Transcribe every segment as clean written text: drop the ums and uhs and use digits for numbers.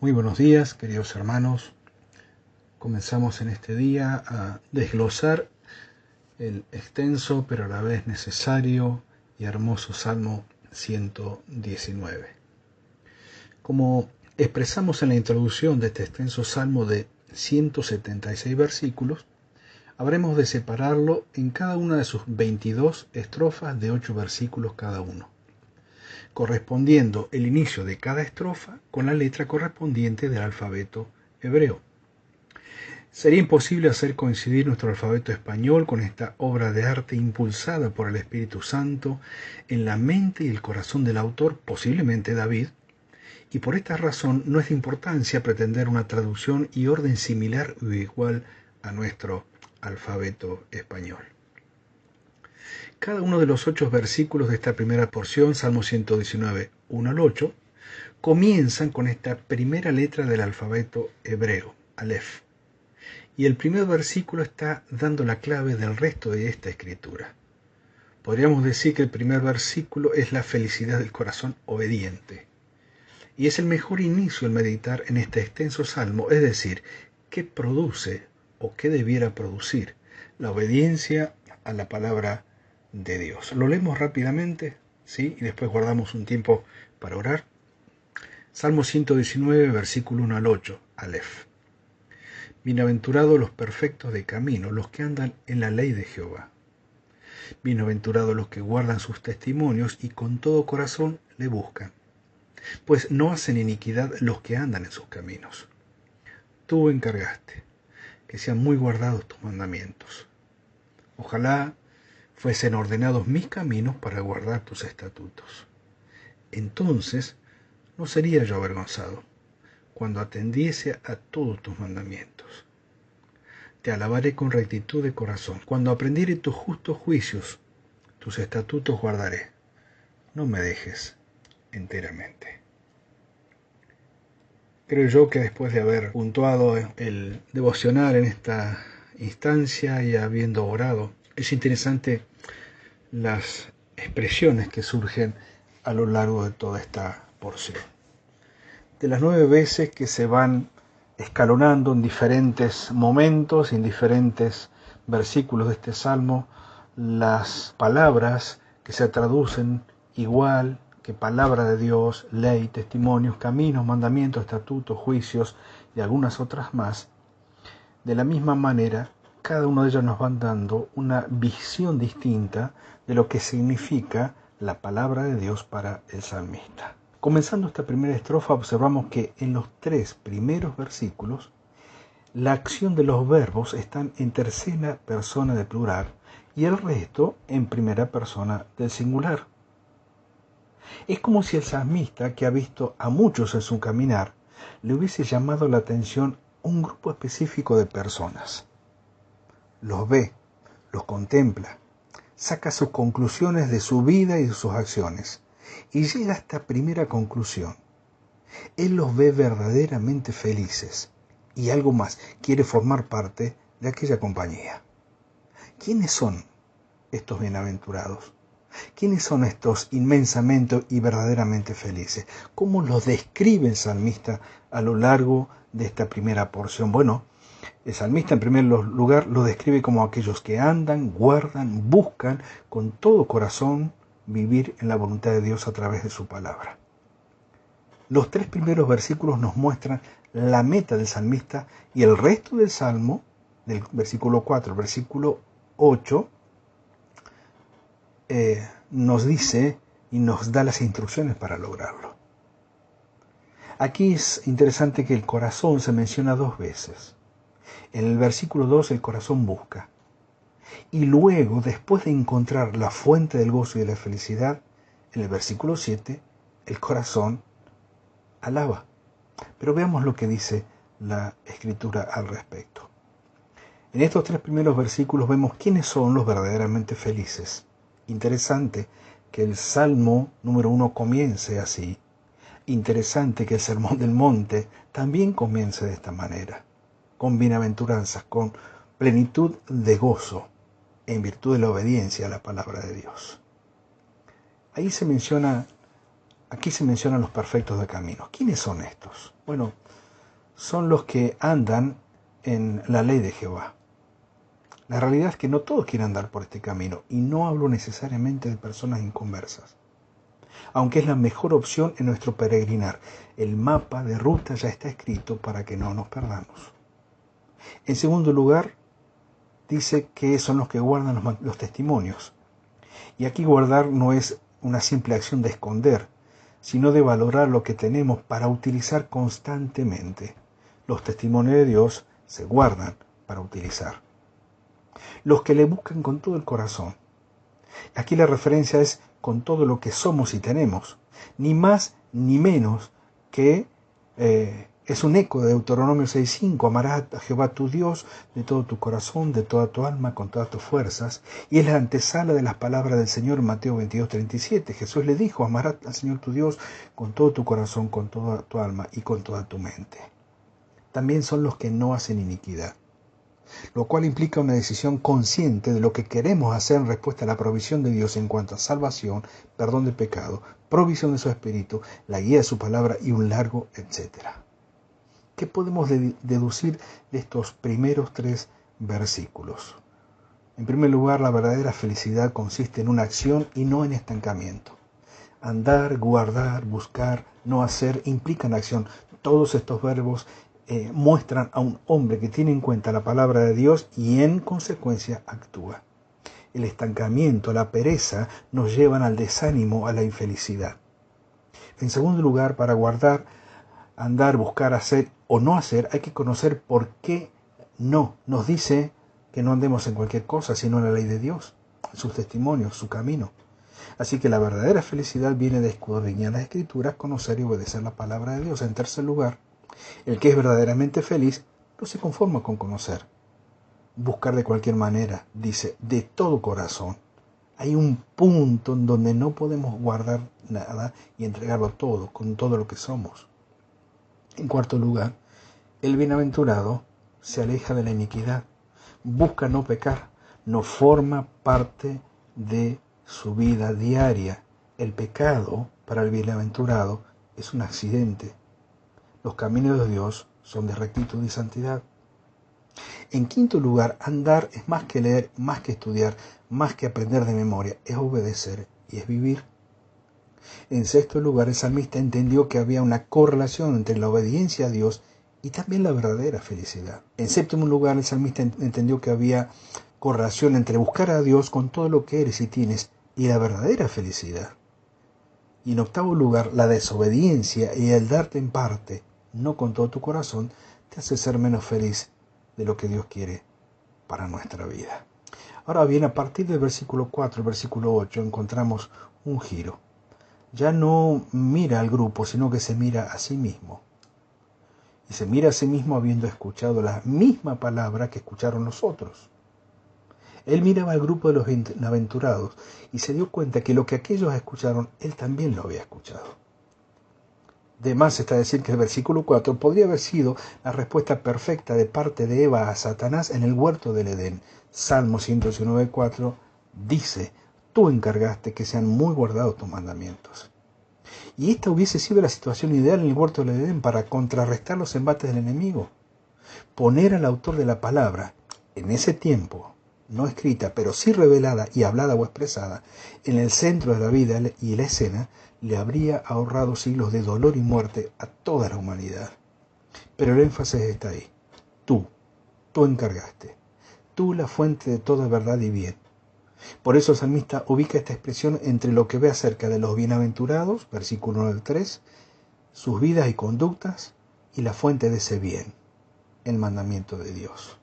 Muy buenos días, queridos hermanos. Comenzamos en este día a desglosar el extenso pero a la vez necesario y hermoso Salmo 119. Como expresamos en la introducción de este extenso Salmo de 176 versículos, habremos de separarlo en cada una de sus 22 estrofas de 8 versículos cada uno, correspondiendo el inicio de cada estrofa con la letra correspondiente del alfabeto hebreo. Sería imposible hacer coincidir nuestro alfabeto español con esta obra de arte impulsada por el Espíritu Santo en la mente y el corazón del autor, posiblemente David, y por esta razón no es de importancia pretender una traducción y orden similar o igual a nuestro alfabeto español. Cada uno de los 8 versículos de esta primera porción, Salmo 119, 1 al 8, comienzan con esta primera letra del alfabeto hebreo, Aleph. Y el primer versículo está dando la clave del resto de esta escritura. Podríamos decir que el primer versículo es la felicidad del corazón obediente. Y es el mejor inicio al meditar en este extenso salmo, es decir, ¿qué produce o qué debiera producir la obediencia a la palabra de Dios? Lo leemos rápidamente, ¿sí? Y después guardamos un tiempo para orar. Salmo 119, versículo 1 al 8, Aleph. Bienaventurados los perfectos de camino, los que andan en la ley de Jehová. Bienaventurados los que guardan sus testimonios y con todo corazón le buscan, pues no hacen iniquidad los que andan en sus caminos. Tú encargaste que sean muy guardados tus mandamientos. Ojalá fuesen ordenados mis caminos para guardar tus estatutos. Entonces no sería yo avergonzado cuando atendiese a todos tus mandamientos. Te alabaré con rectitud de corazón. Cuando aprendiere tus justos juicios, tus estatutos guardaré. No me dejes enteramente. Creo yo que después de haber puntuado el devocional en esta instancia y habiendo orado, es interesante las expresiones que surgen a lo largo de toda esta porción. De las 9 veces que se van escalonando en diferentes momentos, en diferentes versículos de este salmo, las palabras que se traducen igual que palabra de Dios, ley, testimonios, caminos, mandamientos, estatutos, juicios y algunas otras más, de la misma manera, cada uno de ellos nos van dando una visión distinta de lo que significa la palabra de Dios para el salmista. Comenzando esta primera estrofa, observamos que en los 3 primeros versículos, la acción de los verbos están en tercera persona de plural y el resto en primera persona del singular. Es como si el salmista, que ha visto a muchos en su caminar, le hubiese llamado la atención un grupo específico de personas. Los ve, los contempla, saca sus conclusiones de su vida y de sus acciones. Y llega a esta primera conclusión. Él los ve verdaderamente felices y algo más, quiere formar parte de aquella compañía. ¿Quiénes son estos bienaventurados? ¿Quiénes son estos inmensamente y verdaderamente felices? ¿Cómo los describe el salmista a lo largo de esta primera porción? Bueno, el salmista en primer lugar lo describe como aquellos que andan, guardan, buscan con todo corazón vivir en la voluntad de Dios a través de su palabra. Los 3 primeros versículos nos muestran la meta del salmista y el resto del salmo, del versículo 4 al versículo 8, nos dice y nos da las instrucciones para lograrlo. Aquí es interesante que el corazón se menciona 2 veces. En el versículo 2 el corazón busca. Y luego, después de encontrar la fuente del gozo y de la felicidad, en el versículo 7, el corazón alaba. Pero veamos lo que dice la Escritura al respecto. En estos 3 primeros versículos vemos quiénes son los verdaderamente felices. Interesante que el Salmo número 1 comience así. Interesante que el Sermón del Monte también comience de esta manera, con bienaventuranzas, con plenitud de gozo, en virtud de la obediencia a la palabra de Dios. Ahí se menciona Aquí se mencionan los perfectos de camino. ¿Quiénes son estos? Bueno, son los que andan en la ley de Jehová. La realidad es que no todos quieren andar por este camino, y no hablo necesariamente de personas inconversas, aunque es la mejor opción en nuestro peregrinar. El mapa de ruta ya está escrito para que no nos perdamos. En segundo lugar, dice que son los que guardan los testimonios. Y aquí guardar no es una simple acción de esconder, sino de valorar lo que tenemos para utilizar constantemente. Los testimonios de Dios se guardan para utilizar. Los que le buscan con todo el corazón. Aquí la referencia es con todo lo que somos y tenemos, ni más ni menos que es un eco de Deuteronomio 6:5, amarás a Jehová tu Dios de todo tu corazón, de toda tu alma, con todas tus fuerzas, y es la antesala de las palabras del Señor en Mateo 22:37. Jesús le dijo, amarás al Señor tu Dios con todo tu corazón, con toda tu alma y con toda tu mente. También son los que no hacen iniquidad, lo cual implica una decisión consciente de lo que queremos hacer en respuesta a la provisión de Dios en cuanto a salvación, perdón de pecado, provisión de su Espíritu, la guía de su palabra y un largo etcétera. ¿Qué podemos deducir de estos primeros 3 versículos? En primer lugar, la verdadera felicidad consiste en una acción y no en estancamiento. Andar, guardar, buscar, no hacer implican acción. Todos estos verbos muestran a un hombre que tiene en cuenta la palabra de Dios y en consecuencia actúa. El estancamiento, la pereza nos llevan al desánimo, a la infelicidad. En segundo lugar, para guardar, andar, buscar, hacer o no hacer, hay que conocer por qué no. Nos dice que no andemos en cualquier cosa, sino en la ley de Dios, sus testimonios, su camino. Así que la verdadera felicidad viene de escudriñar las Escrituras, conocer y obedecer la palabra de Dios. En tercer lugar, el que es verdaderamente feliz no se conforma con conocer. Buscar de cualquier manera, dice, de todo corazón. Hay un punto en donde no podemos guardar nada y entregarlo todo, con todo lo que somos. En cuarto lugar, el bienaventurado se aleja de la iniquidad, busca no pecar, no forma parte de su vida diaria. El pecado para el bienaventurado es un accidente. Los caminos de Dios son de rectitud y santidad. En quinto lugar, andar es más que leer, más que estudiar, más que aprender de memoria, es obedecer y es vivir. En sexto lugar, el salmista entendió que había una correlación entre la obediencia a Dios y también la verdadera felicidad. En séptimo lugar, el salmista entendió que había correlación entre buscar a Dios con todo lo que eres y tienes y la verdadera felicidad. Y en octavo lugar, la desobediencia y el darte en parte, no con todo tu corazón, te hace ser menos feliz de lo que Dios quiere para nuestra vida. Ahora bien, a partir del versículo 4, el versículo 8, encontramos un giro. Ya no mira al grupo, sino que se mira a sí mismo. Y se mira a sí mismo habiendo escuchado la misma palabra que escucharon los otros. Él miraba al grupo de los bienaventurados y se dio cuenta que lo que aquellos escucharon, él también lo había escuchado. De más está decir que el versículo 4 podría haber sido la respuesta perfecta de parte de Eva a Satanás en el huerto del Edén. Salmo 119:4 dice, tú encargaste que sean muy guardados tus mandamientos. Y esta hubiese sido la situación ideal en el huerto del Edén para contrarrestar los embates del enemigo. Poner al autor de la palabra, en ese tiempo, no escrita, pero sí revelada y hablada o expresada, en el centro de la vida y la escena, le habría ahorrado siglos de dolor y muerte a toda la humanidad. Pero el énfasis está ahí. Tú encargaste. Tú la fuente de toda verdad y bien. Por eso el salmista ubica esta expresión entre lo que ve acerca de los bienaventurados, versículo 1 al 3, sus vidas y conductas, y la fuente de ese bien, el mandamiento de Dios.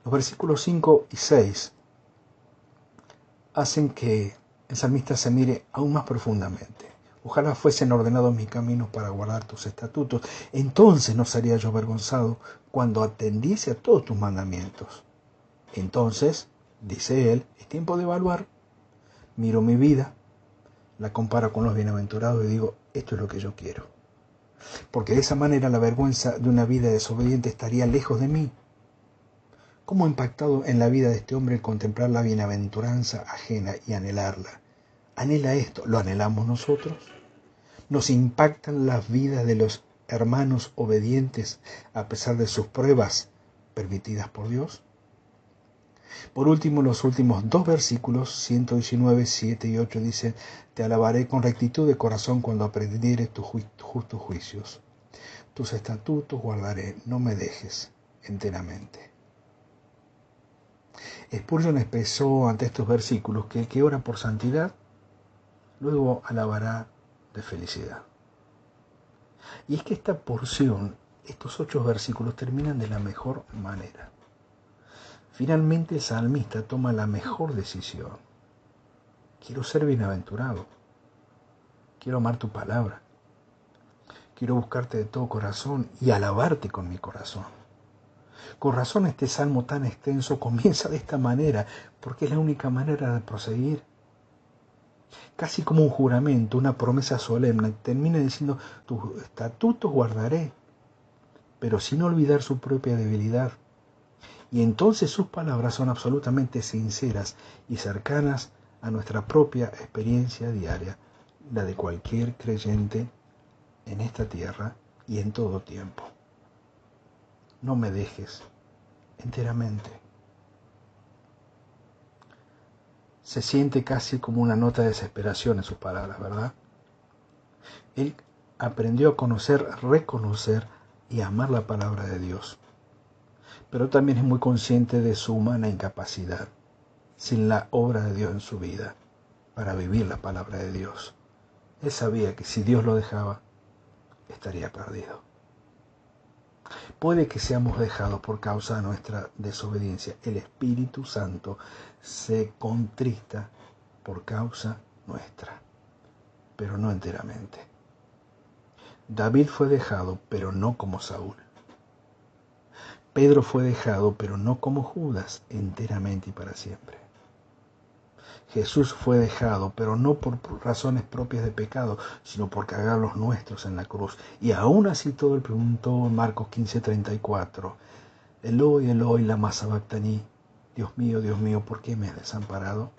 Los versículos 5 y 6 hacen que el salmista se mire aún más profundamente. Ojalá fuesen ordenados mis caminos para guardar tus estatutos. Entonces no sería yo avergonzado cuando atendiese a todos tus mandamientos. Entonces, dice él, es tiempo de evaluar. Miro mi vida, la comparo con los bienaventurados y digo, esto es lo que yo quiero. Porque de esa manera la vergüenza de una vida desobediente estaría lejos de mí. ¿Cómo ha impactado en la vida de este hombre el contemplar la bienaventuranza ajena y anhelarla? anhela esto. ¿Lo anhelamos nosotros? ¿Nos impactan las vidas de los hermanos obedientes a pesar de sus pruebas permitidas por Dios? Por último, los últimos dos versículos, 119, 7 y 8, dicen: te alabaré con rectitud de corazón cuando aprendiere tus justos juicios. Tus estatutos guardaré, no me dejes enteramente. Spurgeon expresó ante estos versículos que el que ora por santidad, luego alabará de felicidad. Y es que esta porción, estos 8 versículos, terminan de la mejor manera. Finalmente el salmista toma la mejor decisión. Quiero ser bienaventurado. Quiero amar tu palabra. Quiero buscarte de todo corazón y alabarte con mi corazón. Con razón este salmo tan extenso comienza de esta manera, porque es la única manera de proseguir. Casi como un juramento, una promesa solemne, termina diciendo: tus estatutos guardaré, pero sin olvidar su propia debilidad. Y entonces sus palabras son absolutamente sinceras y cercanas a nuestra propia experiencia diaria, la de cualquier creyente en esta tierra y en todo tiempo. No me dejes enteramente. Se siente casi como una nota de desesperación en sus palabras, ¿verdad? Él aprendió a conocer, reconocer y amar la palabra de Dios, pero también es muy consciente de su humana incapacidad, sin la obra de Dios en su vida, para vivir la palabra de Dios. Él sabía que si Dios lo dejaba, estaría perdido. Puede que seamos dejados por causa de nuestra desobediencia. El Espíritu Santo se contrista por causa nuestra, pero no enteramente. David fue dejado, pero no como Saúl. Pedro fue dejado, pero no como Judas, enteramente y para siempre. Jesús fue dejado, pero no por razones propias de pecado, sino por cargar los nuestros en la cruz. Y aún así todo él preguntó en Marcos 15:34, Eloi, Eloi, lama sabactani, Dios mío, ¿por qué me has desamparado?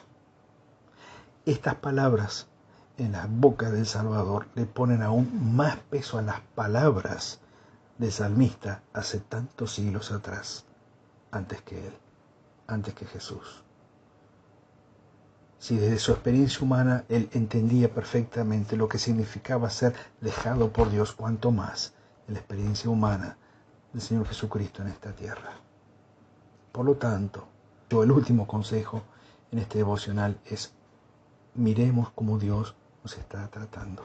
Estas palabras en la boca del Salvador le ponen aún más peso a las palabras del salmista hace tantos siglos atrás, antes que él, antes que Jesús. Si desde su experiencia humana él entendía perfectamente lo que significaba ser dejado por Dios, cuanto más en la experiencia humana del Señor Jesucristo en esta tierra. Por lo tanto, el último consejo en este devocional es: miremos cómo Dios nos está tratando.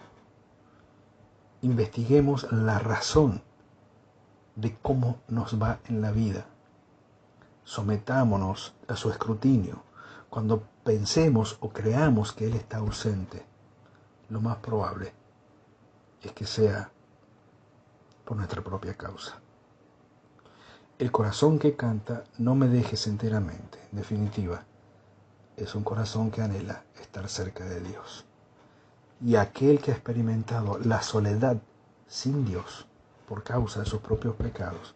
Investiguemos la razón de cómo nos va en la vida. Sometámonos a su escrutinio. Cuando pensemos o creamos que Él está ausente, lo más probable es que sea por nuestra propia causa. El corazón que canta, no me dejes enteramente, en definitiva, es un corazón que anhela estar cerca de Dios. Y aquel que ha experimentado la soledad sin Dios por causa de sus propios pecados,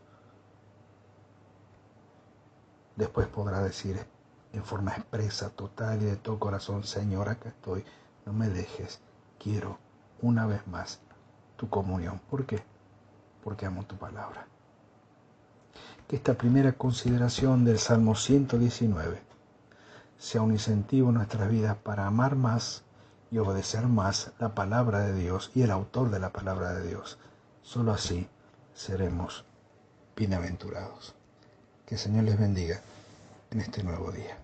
después podrá decir en forma expresa, total y de todo corazón: Señor, acá estoy, no me dejes, quiero una vez más tu comunión. ¿Por qué? Porque amo tu palabra. Que esta primera consideración del Salmo 119 sea un incentivo en nuestras vidas para amar más y obedecer más la palabra de Dios y el autor de la palabra de Dios. Solo así seremos bienaventurados. Que el Señor les bendiga en este nuevo día.